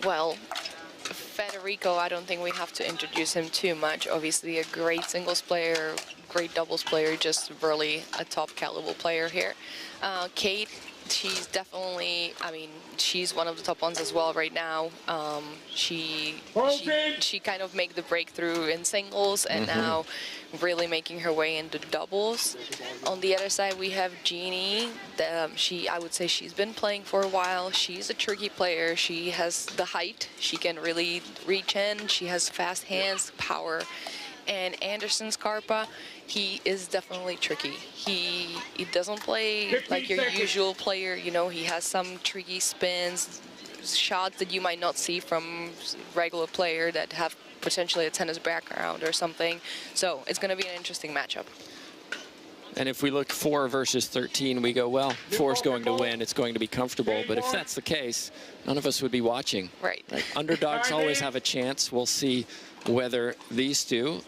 Well, Federico, I don't think we have to introduce him too much. Obviously a great singles player, great doubles player, just really a top caliber player here. Kate, she's definitely, I mean, she's one of the top ones as well right now. She kind of made the breakthrough in singles and now really making her way into doubles. On the other side, we have Jeannie. I would say she's been playing for a while. She's a tricky player. She has the height. She can really reach in. She has fast hands, power. And Anderson Scarpa, he is definitely tricky. He doesn't play like your usual player. You know, he has some tricky spins, shots that you might not see from regular player that have potentially a tennis background or something. So it's going to be an interesting matchup. And if we look 4 versus 13, we go, well, 4's going to win. It's going to be comfortable. But if that's the case, none of us would be watching. Right. Underdogs always have a chance. We'll see whether these two,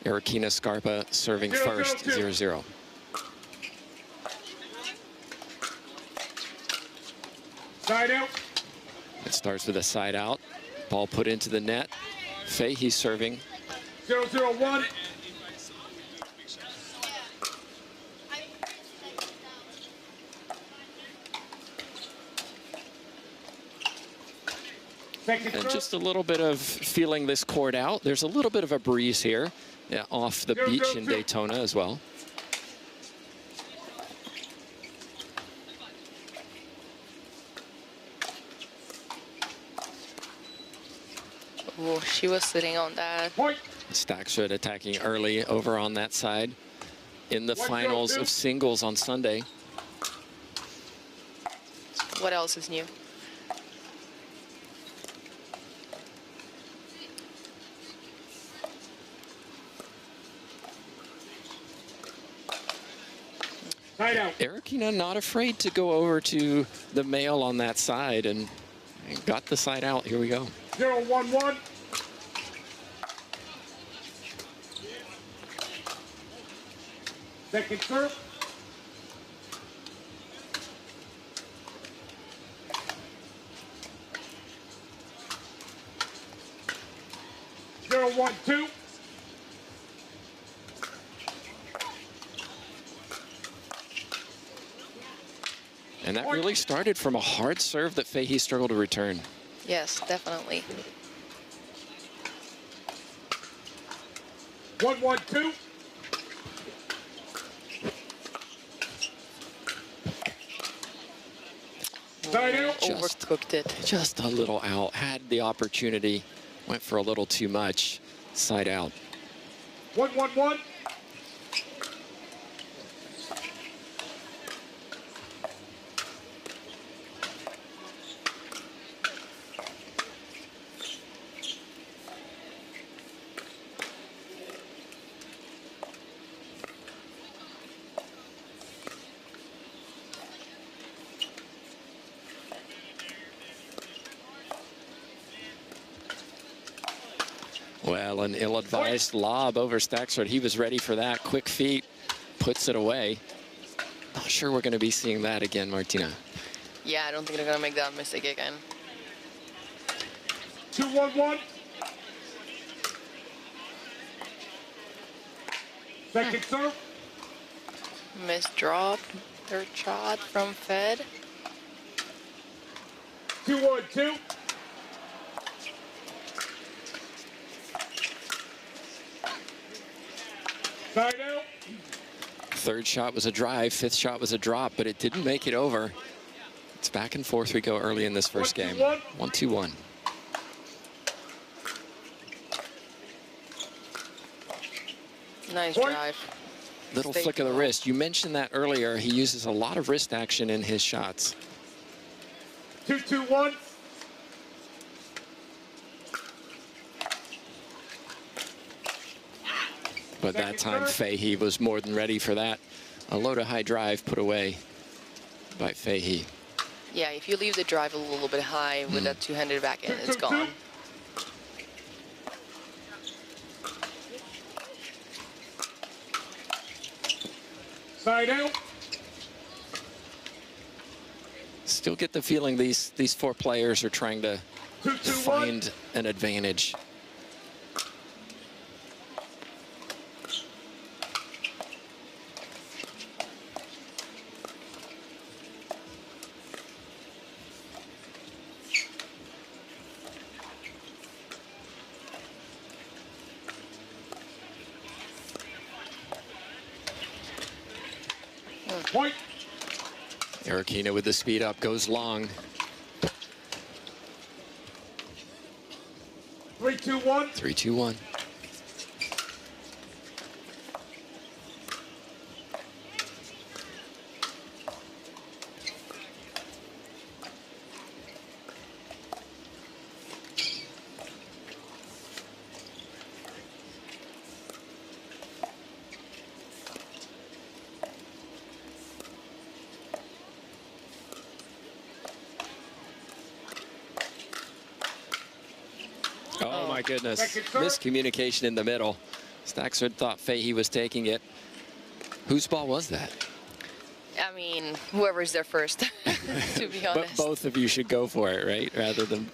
Erokhina Scarpa serving first, 0-0. Side out. It starts with a side out. Ball put into the net. Fahey serving. 0-0-1. And just a little bit of feeling this court out. There's a little bit of a breeze here off the beach in Daytona as well. Oh, she was sitting on that. Staksrud attacking early over on that side in the finals of singles on Sunday. What else is new? Erokhina not afraid to go over to the male on that side and got the side out. Here we go. 0-1-1. Second serve. Zero, 1-2. And that really started from a hard serve that Fahey struggled to return. Yes, definitely. 1-1-2. Overcooked it. Just a little out. Had the opportunity. Went for a little too much. Side out. 1-1-1. Well, an ill-advised lob over Staksrud. He was ready for that. Quick feet, puts it away. Not sure we're going to be seeing that again, Martina. Yeah, I don't think they're going to make that mistake again. 2-1-1. Second serve. Missed drop. Third shot from Fed. 2-1-2. Side out. Third shot was a drive, fifth shot was a drop, but it didn't make it over. It's back and forth we go early in this first game. 1-2-1. Nice drive. Little flick of the wrist. You mentioned that earlier. He uses a lot of wrist action in his shots. 2-2-1. But that time, Fahey was more than ready for that. A low to high drive put away by Fahey. Yeah, if you leave the drive a little bit high with that two-handed backhand, it's gone. Side out. Still get the feeling these four players are trying to 2-2-1. find an advantage. Point. Erokhina with the speed up, goes long. 3-2-1. 3-2-1. Oh my goodness, miscommunication in the middle. Staksrud thought Fahey was taking it. Whose ball was that? I mean, whoever's there first, to be honest. But both of you should go for it, right? Rather than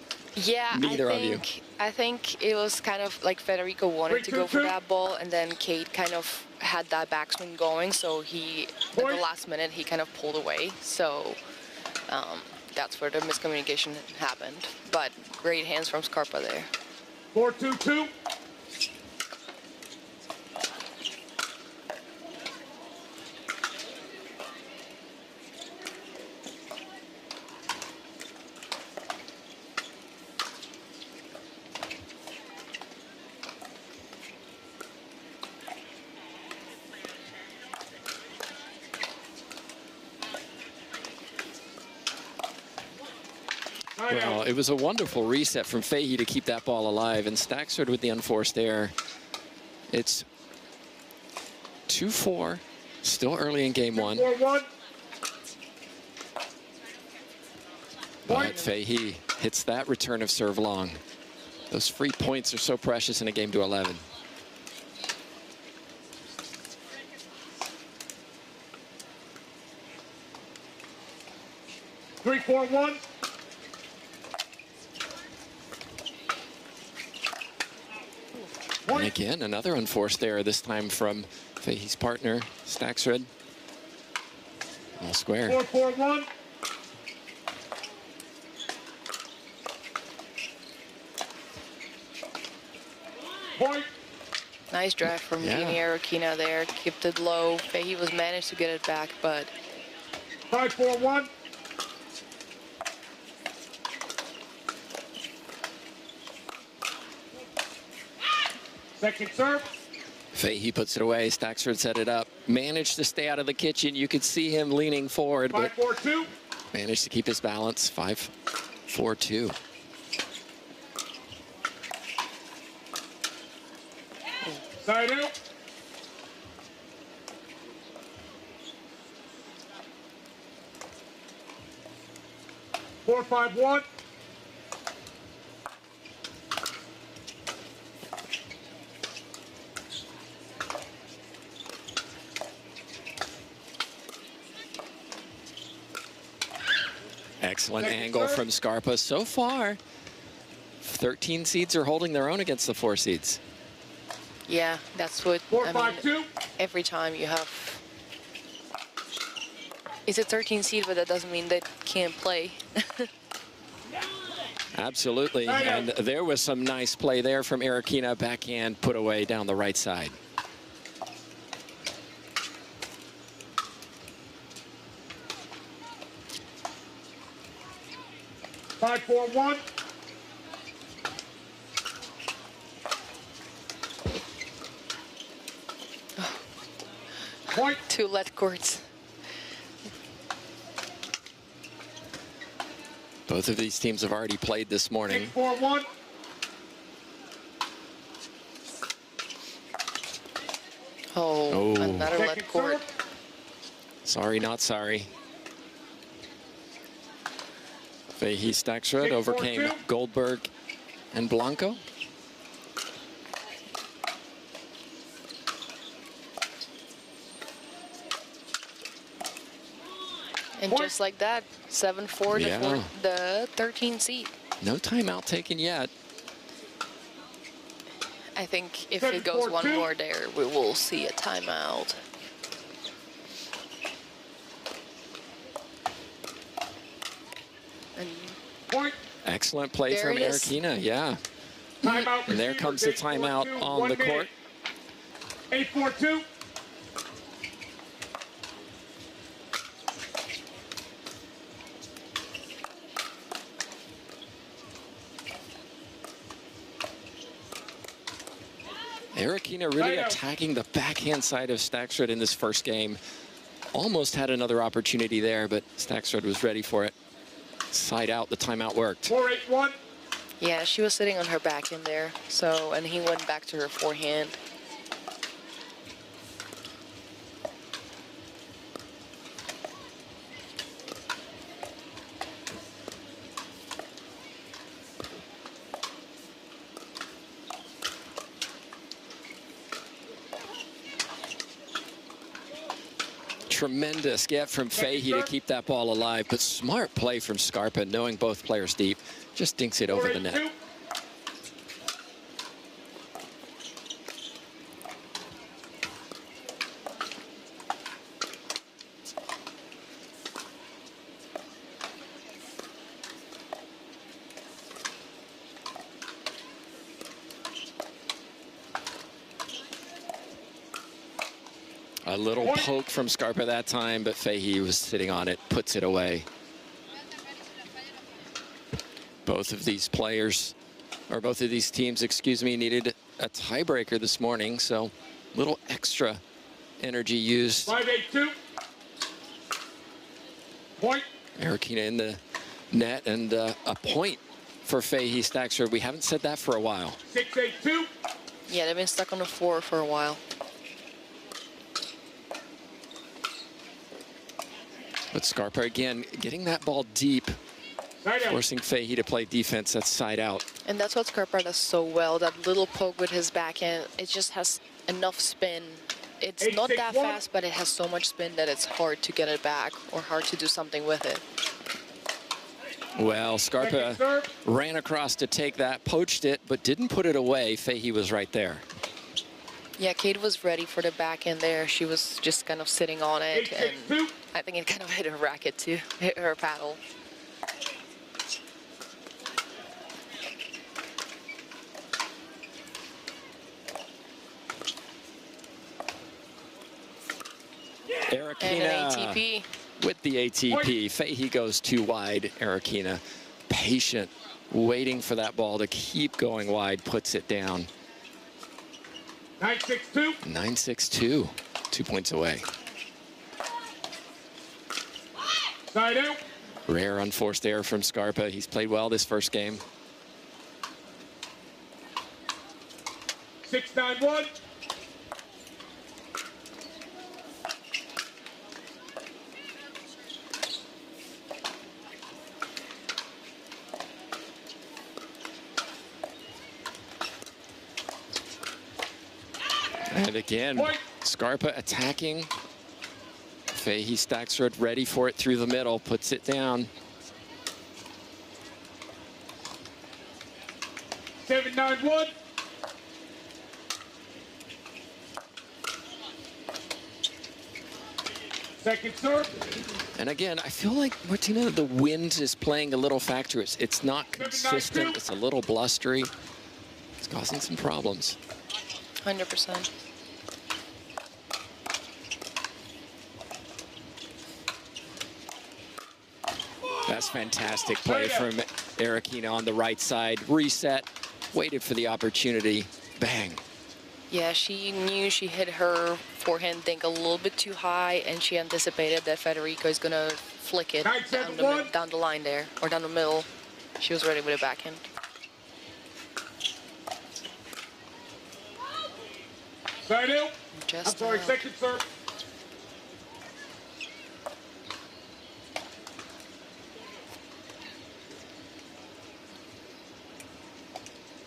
neither of you. I think it was kind of like Federico wanted to go for that ball, and then Kate kind of had that backswing going, so he, at the last minute, he kind of pulled away. So that's where the miscommunication happened. But great hands from Scarpa there. 4-2-2. Well, it was a wonderful reset from Fahey to keep that ball alive, and Staksrud with the unforced error. It's 2-4, still early in game one. 4-1. But Fahey hits that return of serve long. Those free points are so precious in a game to 11. Three, 4-1. And again, another unforced error, this time from Fahey's partner, Staksrud. All square. 4-4-1. Point. Nice drive from Erokhina there. Kept it low. Fahey was managed to get it back, but 5-4-1. Second serve. Fahey puts it away. Staksrud set it up. Managed to stay out of the kitchen. You could see him leaning forward, but 5-4-2. managed to keep his balance. 5-4-2. Side out. Four, 5-1. Excellent angle from Scarpa. So far, 13 seeds are holding their own against the 4 seeds. yeah, that's what 4-5-2. Every time you have. It's a 13 seed, but that doesn't mean they can't play. Absolutely, and there was some nice play there from Erokhina. Backhand put away down the right side. 5-4-1. Point. 2 let courts. Both of these teams have already played this morning. 6-4-1. Oh, another let Second court. serve. Sorry, not sorry. Fahey Staksrud overcame Goldberg and Blanco. And just like that, 7-4 Yeah. the 13 seed. No timeout taken yet. I think if it goes one more there, we will see a timeout. And Point. Excellent play There from it is. Erokhina, yeah. Timeout. And there comes the timeout on the court. 8-4-2. Erokhina really attacking the backhand side of Staksrud in this first game. Almost had another opportunity there, but Staksrud was ready for it. Side out, the timeout worked. 4-8-1. yeah, she was sitting on her backhand there. So, and he went back to her forehand. Tremendous get from Fahey to keep that ball alive, but smart play from Scarpa, knowing both players deep, just dinks it over the net. 4-8-2. A little poke from Scarpa that time, but Fahey was sitting on it, puts it away. Both of these players, or both of these teams, excuse me, needed a tiebreaker this morning, so a little extra energy used. 5-8-2. Point. Erokhina in the net, and a point for Fahey Staksrud. We haven't said that for a while. 6-8-2. Yeah, they've been stuck on the floor for a while. But Scarpa again getting that ball deep, forcing Fahey to play defense. That's side out. And that's what Scarpa does so well. That little poke with his backhand, it just has enough spin. It's not that 8-6-1. fast, but it has so much spin that it's hard to get it back or hard to do something with it. Well, Scarpa ran across to take that, poached it, but didn't put it away. Fahey was right there. Yeah, Kate was ready for the backhand there. She was just kind of sitting on it, and 8-6-2. I think it kind of hit her racket too, hit her paddle. And an Erokhina ATP. with the ATP. Fahey goes too wide. Erokhina patient, waiting for that ball to keep going wide, puts it down. 9-6-2. 9-6-2, 2 points away. Side out. Rare unforced error from Scarpa. He's played well this first game. 6-9-1. And again, Scarpa attacking. Fahey Staksrud ready for it through the middle, puts it down. 7-9-1. Second serve. And again, I feel like, Martina, the wind is playing a little factor. It's not 7-9-2. consistent. It's a little blustery. It's causing some problems. 100%. That's fantastic play from Erokhina on the right side. Reset, waited for the opportunity. Bang. Yeah, she knew she hit her forehand dink a little bit too high, and she anticipated that Federico is going to flick it down the line there, or down the middle. She was ready with a backhand. Side out. Just I'm sorry, out. second serve.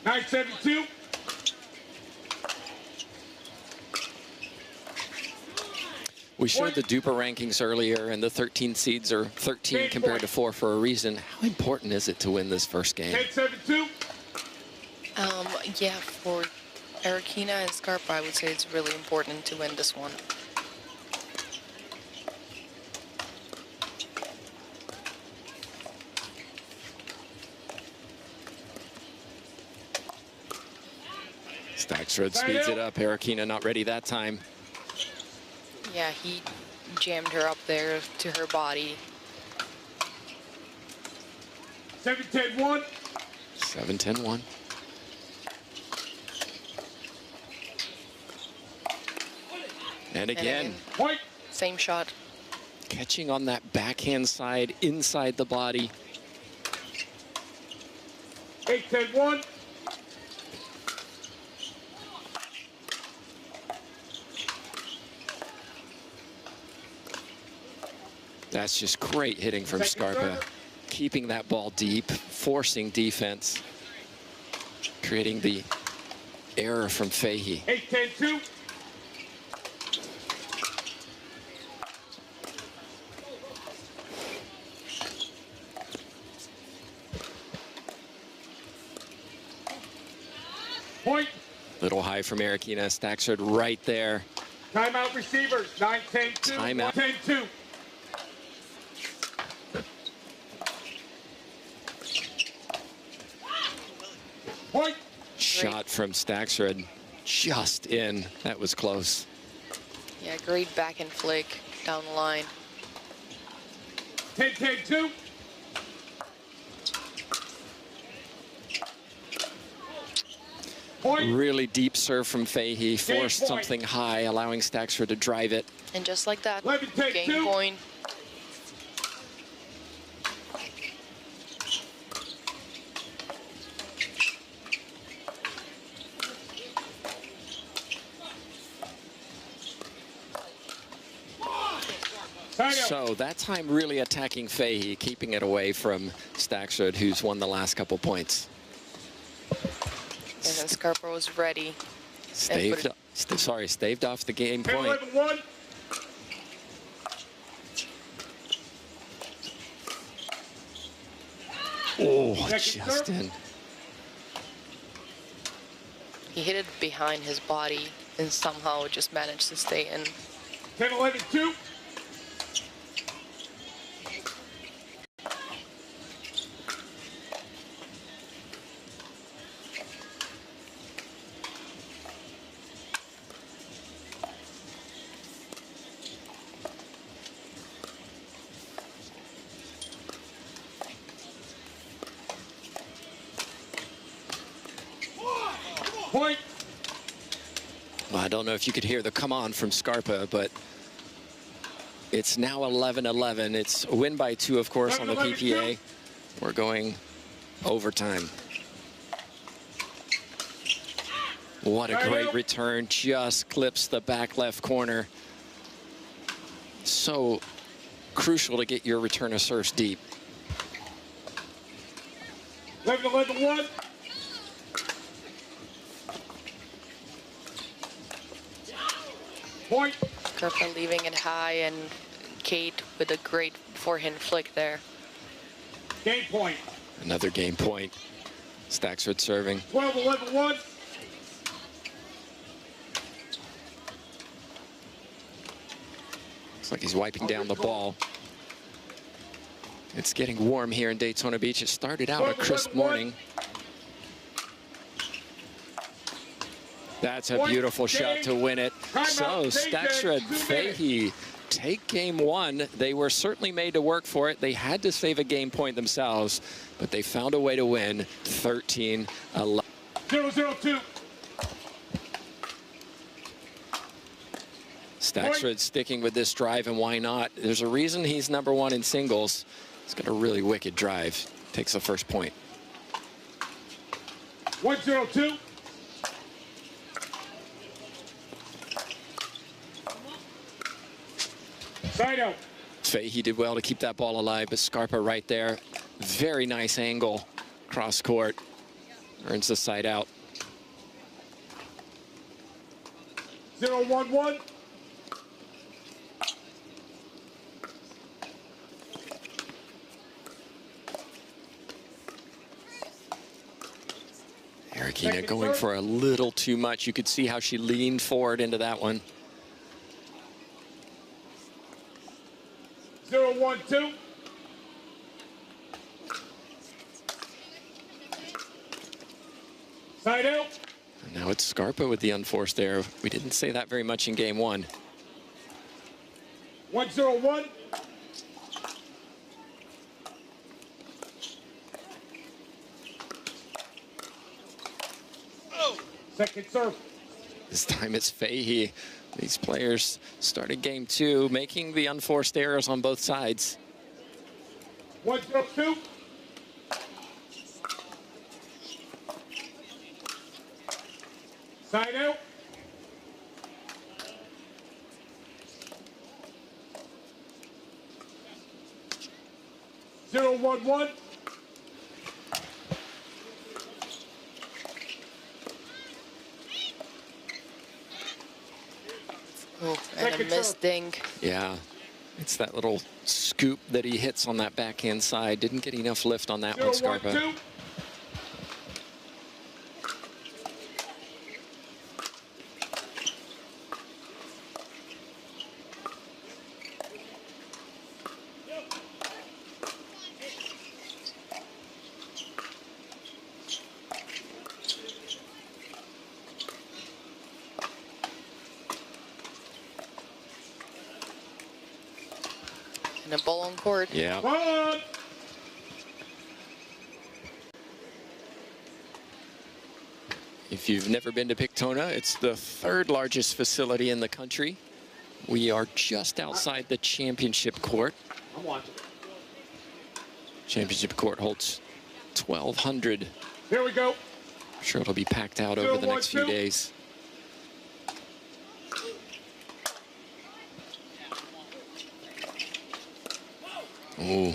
Nine, 7-2. We showed the Duper rankings earlier, and the 13 seeds are 13 compared to 4 for a reason. How important is it to win this first game? 10-7-2. Yeah, for Erokhina and Scarpa, I would say it's really important to win this one. Staksrud speeds it up. Erokhina not ready that time. Yeah, he jammed her up there to her body. 7-10-1. 7-10-1. And again, Point. Same shot. catching on that backhand side inside the body. 8-10-1. That's just great hitting from Scarpa. Keeping that ball deep, forcing defense, creating the error from Fahey. 8-10-2. Point. Little high from Erokhina. Staksrud right there. Timeout receivers. 9-10-2. Timeout. 10-2. Point. Shot from Staksrud just in. That was close. Yeah, great backhand flick down the line. 10-10-2. Point. Really deep serve from Fahey. Forced something high, allowing Staksrud to drive it. And just like that, 11-10-2. game point. So that time really attacking Fahey, keeping it away from Staksrud, who's won the last couple points. And then Scarpa was ready. Staved off the game point. 10-11-1. Oh, just in. He hit it behind his body and somehow just managed to stay in. 10-11-2. Point. Well, I don't know if you could hear the come on from Scarpa, but it's now 11-11. It's a win by 2, of course, on the PPA. We're going overtime. What a great return. Just clips the back left corner. So crucial to get your return of serves deep. 11-11-1. Point. Scarpa leaving it high, and Kate with a great forehand flick there. Game point. Another game point. Staksrud serving. 12-11-1. Looks like he's wiping down the ball. It's getting warm here in Daytona Beach. It started out a crisp morning. That's a beautiful shot to win it. So Staksrud, Fahey take game 1. They were certainly made to work for it. They had to save a game point themselves, but they found a way to win 13-11. 0-0-2. Staksrud sticking with this drive, and why not? There's a reason he's #1 in singles. He's got a really wicked drive. Takes the first point. 1-0-2. Side out. Fahey did well to keep that ball alive, but Scarpa right there. Very nice angle. Cross court. Earns the side out. 0-1-1. Erokhina going for a little too much. You could see how she leaned forward into that one. 0-1-2. Side out. And now it's Scarpa with the unforced error. We didn't say that very much in game one. 1-0-1. Second serve. This time it's Fahey. These players started game two, making the unforced errors on both sides. 1-0-2. Side out. Zero, 1-1. Oh, and a missed ding. Yeah, it's that little scoop that he hits on that backhand side. Didn't get enough lift on that one, Scarpa. 0-1-2. And a ball on court. Yeah. One. If you've never been to Daytona, it's the third largest facility in the country. We are just outside the championship court. I'm watching. Championship court holds 1,200. Here we go. I'm sure it'll be packed out over the next few days. Ooh,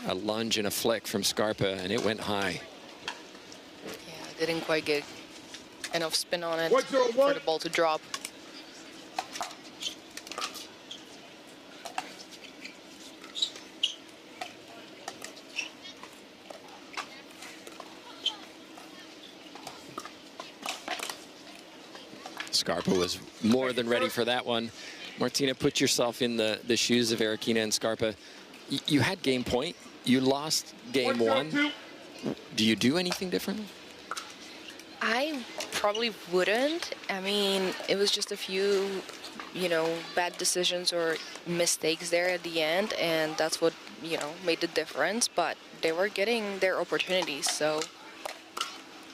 a lunge and a flick from Scarpa, and it went high. Yeah, didn't quite get enough spin on it 1-0-1. for the ball to drop. Scarpa was more than ready for that one. Martina, put yourself in the shoes of Erokhina and Scarpa. You had game point. You lost game one. Do you do anything differently? I probably wouldn't. I mean, it was just a few, you know, bad decisions or mistakes there at the end, and that's what, you know, made the difference. But they were getting their opportunities, so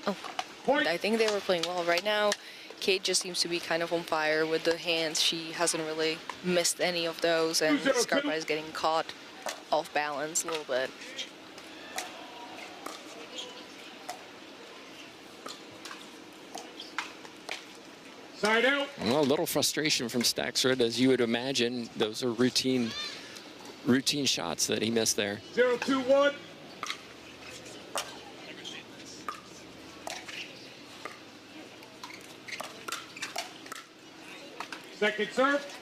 I think they were playing well right now. Kate just seems to be kind of on fire with the hands. She hasn't really missed any of those, and Scarpa is getting caught off balance a little bit. Side out. Well, a little frustration from Staksrud, as you would imagine. Those are routine shots that he missed there. 0-2-1. Second serve.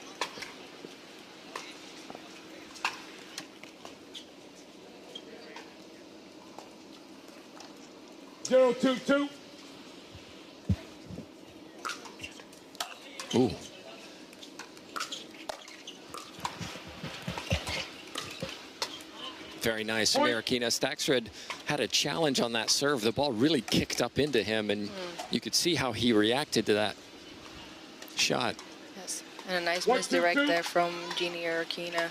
Zero, 2-2. Ooh. Very nice from Erokhina. Staksrud had a challenge on that serve. The ball really kicked up into him, and you could see how he reacted to that shot. Yes, and a nice misdirect there from Jeannie Erokhina.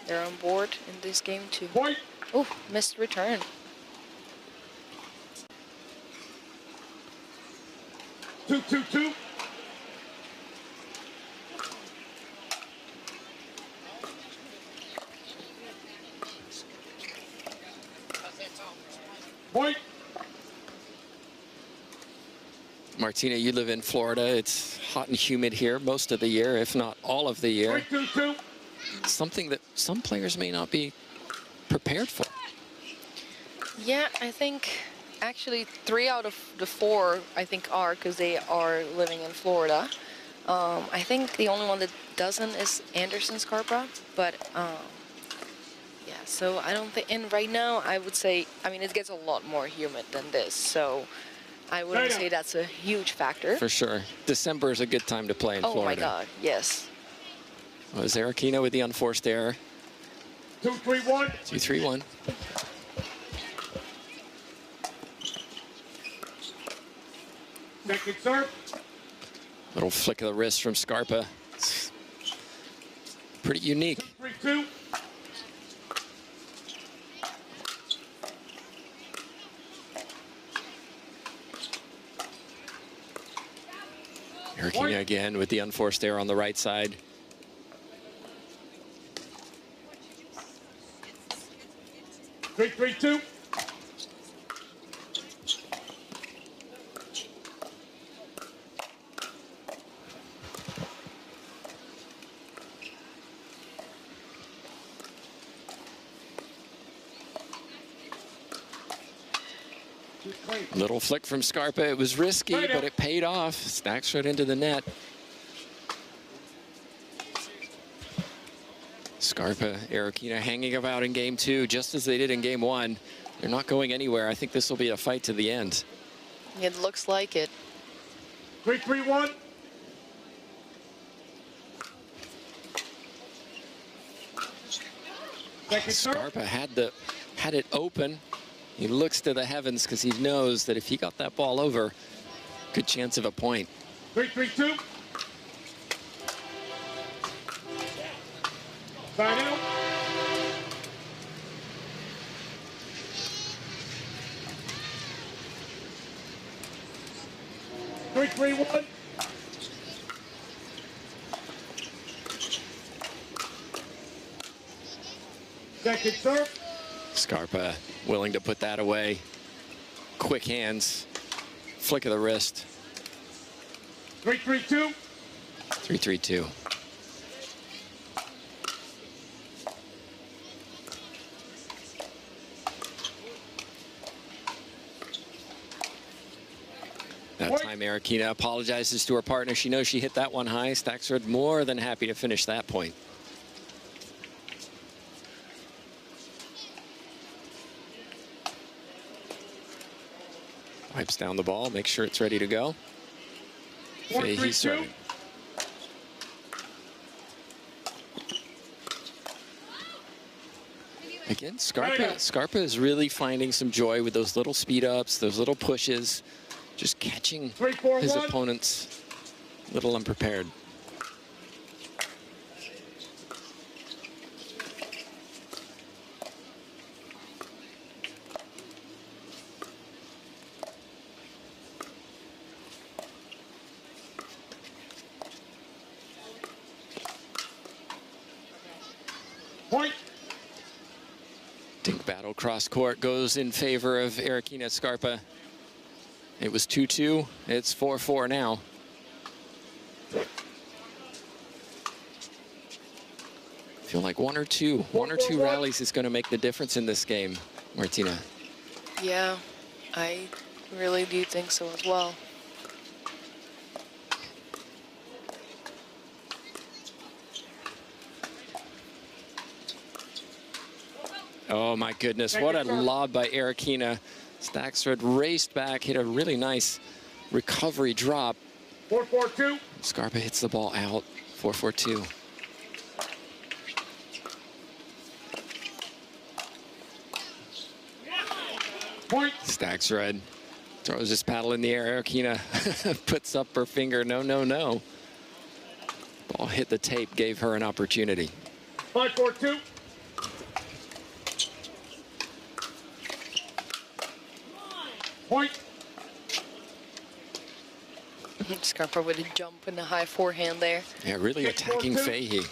They're on board in this game too. Oh, missed return. Two, 2-2. Point. Martina, you live in Florida. It's hot and humid here most of the year, if not all of the year. 3-2-2. Something that some players may not be prepared for. Yeah, I think actually 3 out of the 4 I think are, because they are living in Florida. I think the only one that doesn't is Anderson Scarpa, but yeah, So I don't think, and right now I would say, I mean, it gets a lot more humid than this, so I wouldn't say that's a huge factor. For sure. December is a good time to play in Florida. Oh my God, yes. Well, it was Erokhina with the unforced error. 2-3-1. 2-3-1. Second serve. Little flick of the wrist from Scarpa. It's pretty unique. 3-2. Erokhina again with the unforced error on the right side. 3-3-2. Little flick from Scarpa. It was risky, but it paid off. Staksrud into the net. Scarpa, Erokhina hanging about in game 2, just as they did in game 1. They're not going anywhere. I think this will be a fight to the end. It looks like it. 3-3-1. Second serve. Scarpa had it open. He looks to the heavens because he knows that if he got that ball over, good chance of a point. 3-3-2. Side out. Three, 3-1. Second serve. Scarpa willing to put that away. Quick hands, flick of the wrist. 3-3-2. 3-3-2. That time Erokhina apologizes to her partner. She knows she hit that one high. Staksrud more than happy to finish that point. Wipes down the ball, makes sure it's ready to go. Fahey serving. Again, Scarpa is really finding some joy with those little speed ups, those little pushes, just catching his opponents a little unprepared. Point. Dink battle cross court goes in favor of Erokhina Scarpa. It was 2-2. It's 4-4 now. Feel like one or two rallies is going to make the difference in this game, Martina. Yeah, I really do think so as well. Oh my goodness, what a lob by Erokhina. Staksrud raced back, hit a really nice recovery drop. 4-4-2. Scarpa hits the ball out. 4-4-2. Point. Staksrud throws his paddle in the air. Erokhina puts up her finger. No, no, no. Ball hit the tape, gave her an opportunity. 5-4-2. Point. Scarpa with a jump and a high forehand there. Yeah, really attacking Fahey.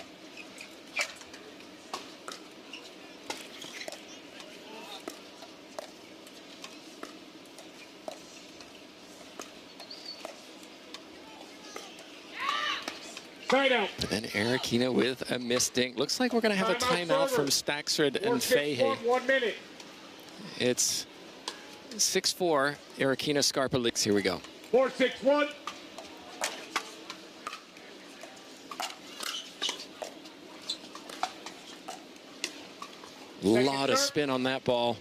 Side out. But then Erokhina with a missed dink. Looks like we're going to have a timeout from Staksrud and Fahey. 1 minute. It's 6-4. Erokhina Scarpa leaks. Here we go. 4-6-1. A lot of spin on that ball.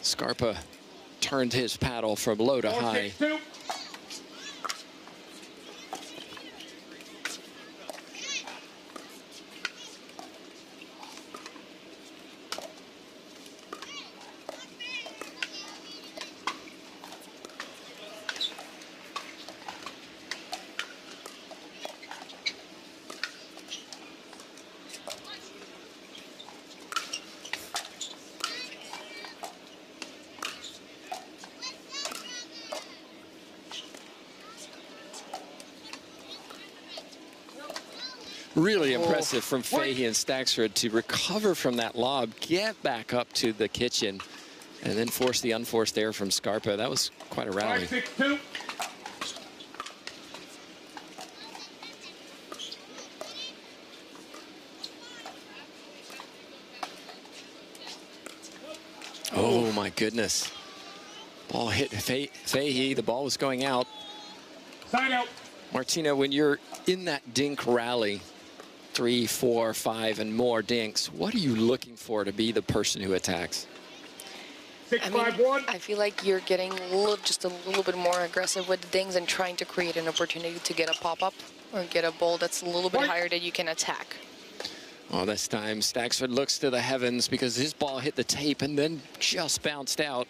Scarpa turned his paddle from low to high. 4-6-2. Really impressive from Fahey and Staksrud to recover from that lob, get back up to the kitchen, and then force the unforced error from Scarpa. That was quite a rally. 5-6-2. Oh my goodness. Ball hit Fahey, the ball was going out. Side out. Martina, when you're in that dink rally, 3, 4, 5, and more dinks, what are you looking for to be the person who attacks? 6-5-1. I feel like you're getting just a little bit more aggressive with the dings and trying to create an opportunity to get a pop-up or get a ball that's a little bit higher that you can attack. Oh, this time Staksrud looks to the heavens because his ball hit the tape and then just bounced out.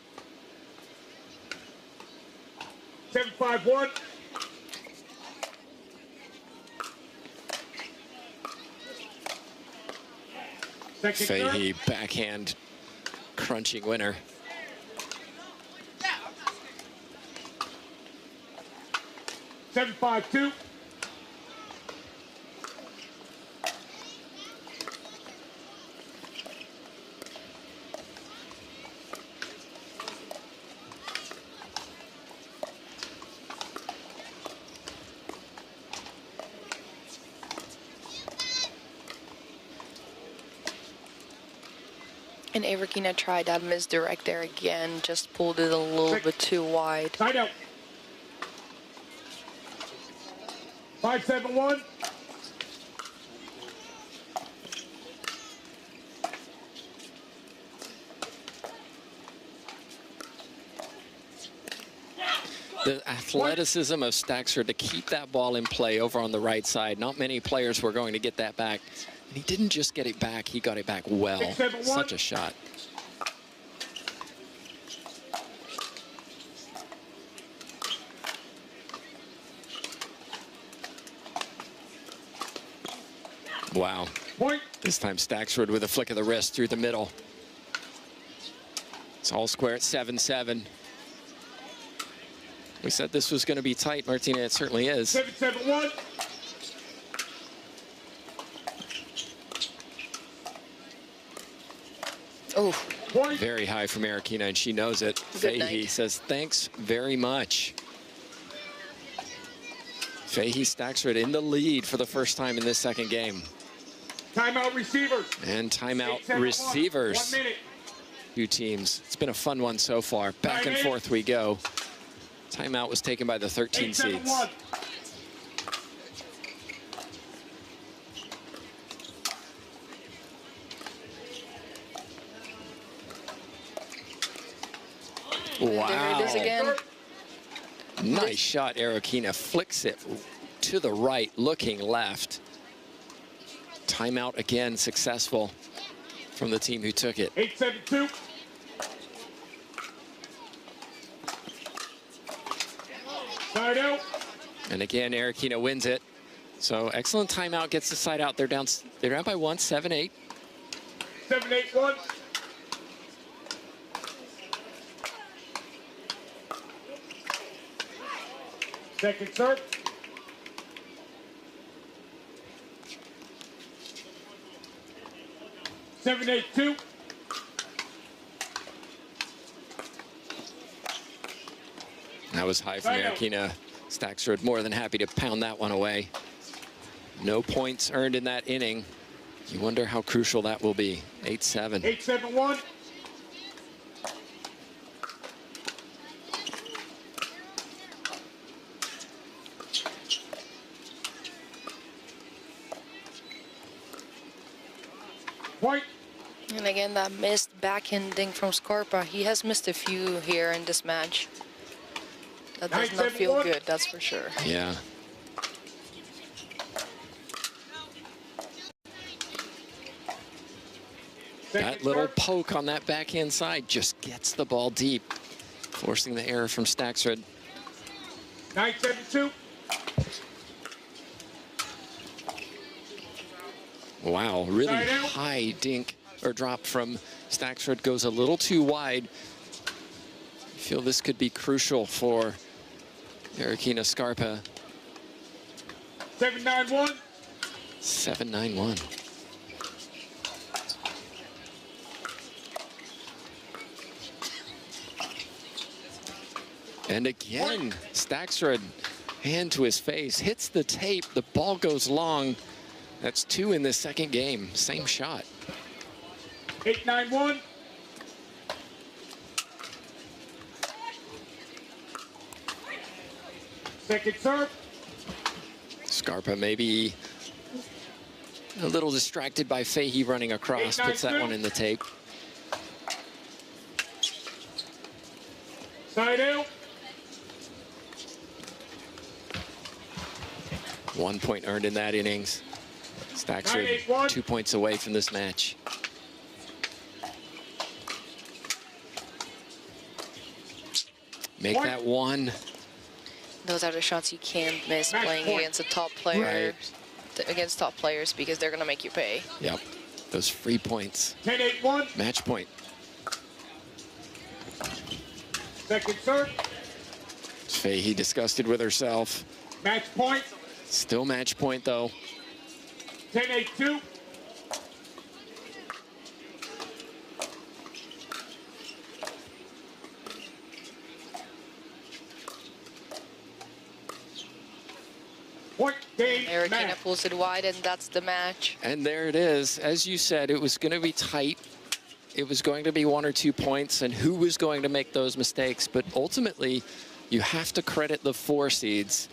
7-5-1. Second Fahey backhand crunching winner. serve. 7-5-2. And Erokhina tried that misdirect there again, just pulled it a little bit too wide. Side out. 5-7-1. The athleticism of Staksrud to keep that ball in play over on the right side. Not many players were going to get that back. And he didn't just get it back, he got it back well. 6-7-1. Such a shot. Wow. Point. This time Staksrud with a flick of the wrist through the middle. It's all square at 7-7. We said this was going to be tight, Martina. It certainly is. 7-7-1. Oh, Point. Very high from Erokhina, and she knows it. Good Fahey night. says, thanks very much. Fahey Staksrud in the lead for the first time in this second game. Timeout receivers. And timeout 6-7-1. receivers. 1 minute. Two teams. It's been a fun one so far. Back and forth we go. Timeout was taken by the 13 seeds. 8-7-1. Wow. there it is again. Nice shot, Erokhina. Flicks it to the right, looking left. Timeout again, successful from the team who took it. 8-7-2. Side out. And again, Erokhina wins it. So excellent timeout, gets the side out. They're down by 1, 7-8. 7-8-1. Second serve. Seven, 8-2. That was high from Erokhina. Staksrud more than happy to pound that one away. No points earned in that inning. You wonder how crucial that will be. 8-7. 8-7-1. Point. And again, that missed backhanding from Scarpa. He has missed a few here in this match. That does not feel good, that's for sure. Yeah. That little poke on that backhand side just gets the ball deep, forcing the error from Staksrud. 9-7-2. Wow, really high dink or drop from Staksrud, goes a little too wide. I feel this could be crucial for Erokhina Scarpa. 7-9-1. 7-9-1. And again, Staksrud, hand to his face, hits the tape, the ball goes long. That's 2 in the second game, same shot. 8-9-1. Second serve. Scarpa maybe a little distracted by Fahey running across, puts that one in the tape. Side out. 1 point earned in that innings. Staksrud 2 points away from this match. Make that one. Those are the shots you can't miss playing against a top player, against top players, because they're gonna make you pay. Yep, those free points. 10-8-1. Match point. Second serve. Fahey disgusted with herself. Match point. Still match point though. 10-8-2. Point game Erokhina match. pulls it wide, and that's the match. And there it is. As you said, it was going to be tight. It was going to be 1 or 2 points, and who was going to make those mistakes? But ultimately, you have to credit the 4 seeds